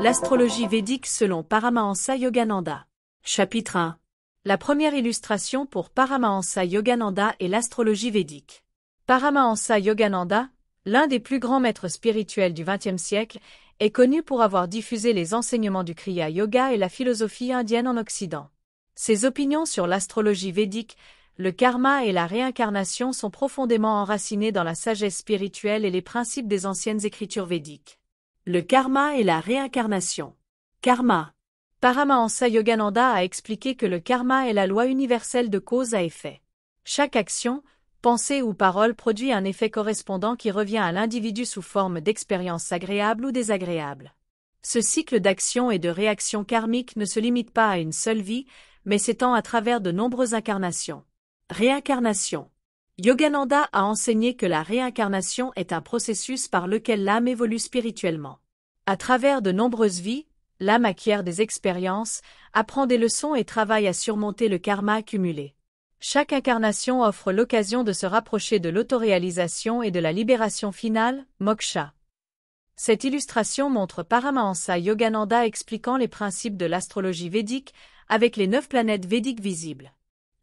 L'astrologie védique selon Paramahansa Yogananda. Chapitre 1. La première illustration pour Paramahansa Yogananda et l'astrologie védique. Paramahansa Yogananda, l'un des plus grands maîtres spirituels du XXe siècle, est connu pour avoir diffusé les enseignements du Kriya Yoga et la philosophie indienne en Occident. Ses opinions sur l'astrologie védique, le karma et la réincarnation sont profondément enracinées dans la sagesse spirituelle et les principes des anciennes écritures védiques. Le karma et la réincarnation. Karma. Paramahansa Yogananda a expliqué que le karma est la loi universelle de cause à effet. Chaque action, pensée ou parole produit un effet correspondant qui revient à l'individu sous forme d'expériences agréables ou désagréables. Ce cycle d'action et de réaction karmique ne se limite pas à une seule vie, mais s'étend à travers de nombreuses incarnations. Réincarnation. Yogananda a enseigné que la réincarnation est un processus par lequel l'âme évolue spirituellement. À travers de nombreuses vies, l'âme acquiert des expériences, apprend des leçons et travaille à surmonter le karma accumulé. Chaque incarnation offre l'occasion de se rapprocher de l'autoréalisation et de la libération finale, moksha. Cette illustration montre Paramahansa Yogananda expliquant les principes de l'astrologie védique avec les 9 planètes védiques visibles.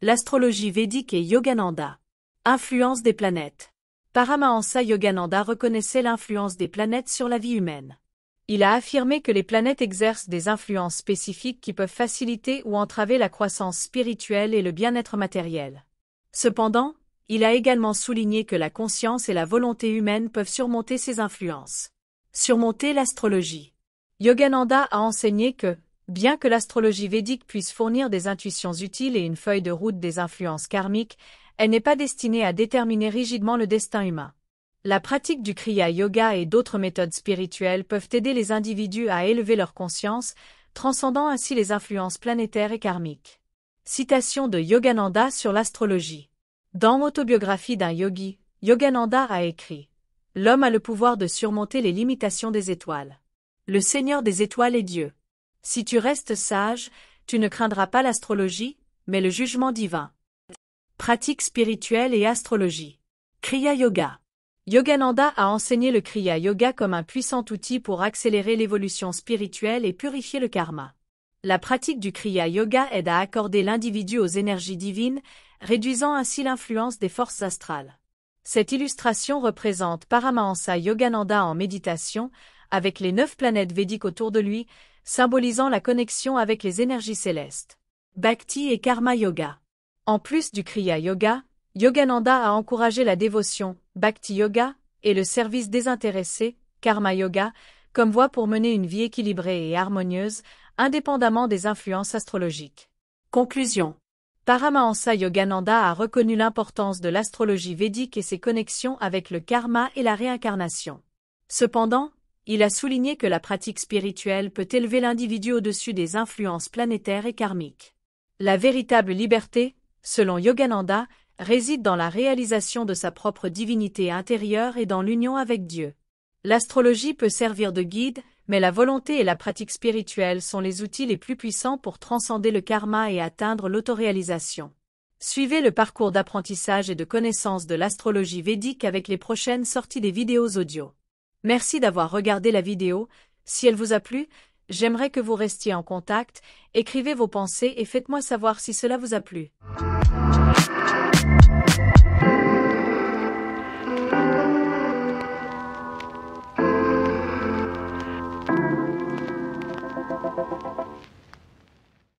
L'astrologie védique et Yogananda. Influence des planètes. Paramahansa Yogananda reconnaissait l'influence des planètes sur la vie humaine. Il a affirmé que les planètes exercent des influences spécifiques qui peuvent faciliter ou entraver la croissance spirituelle et le bien-être matériel. Cependant, il a également souligné que la conscience et la volonté humaine peuvent surmonter ces influences. Surmonter l'astrologie. Yogananda a enseigné que, bien que l'astrologie védique puisse fournir des intuitions utiles et une feuille de route des influences karmiques, elle n'est pas destinée à déterminer rigidement le destin humain. La pratique du Kriya Yoga et d'autres méthodes spirituelles peuvent aider les individus à élever leur conscience, transcendant ainsi les influences planétaires et karmiques. Citation de Yogananda sur l'astrologie. Dans Autobiographie d'un yogi, Yogananda a écrit « L'homme a le pouvoir de surmonter les limitations des étoiles. Le Seigneur des étoiles est Dieu. Si tu restes sage, tu ne craindras pas l'astrologie, mais le jugement divin. » Pratique spirituelle et astrologie. Kriya Yoga. Yogananda a enseigné le Kriya Yoga comme un puissant outil pour accélérer l'évolution spirituelle et purifier le karma. La pratique du Kriya Yoga aide à accorder l'individu aux énergies divines, réduisant ainsi l'influence des forces astrales. Cette illustration représente Paramahansa Yogananda en méditation, avec les 9 planètes védiques autour de lui, symbolisant la connexion avec les énergies célestes. Bhakti et Karma Yoga. En plus du Kriya Yoga, Yogananda a encouragé la dévotion, Bhakti Yoga, et le service désintéressé, Karma Yoga, comme voie pour mener une vie équilibrée et harmonieuse, indépendamment des influences astrologiques. Conclusion. Paramahansa Yogananda a reconnu l'importance de l'astrologie védique et ses connexions avec le karma et la réincarnation. Cependant, il a souligné que la pratique spirituelle peut élever l'individu au-dessus des influences planétaires et karmiques. La véritable liberté, selon Yogananda, réside dans la réalisation de sa propre divinité intérieure et dans l'union avec Dieu. L'astrologie peut servir de guide, mais la volonté et la pratique spirituelle sont les outils les plus puissants pour transcender le karma et atteindre l'autoréalisation. Suivez le parcours d'apprentissage et de connaissance de l'astrologie védique avec les prochaines sorties des vidéos audio. Merci d'avoir regardé la vidéo. Si elle vous a plu, j'aimerais que vous restiez en contact, écrivez vos pensées et faites-moi savoir si cela vous a plu.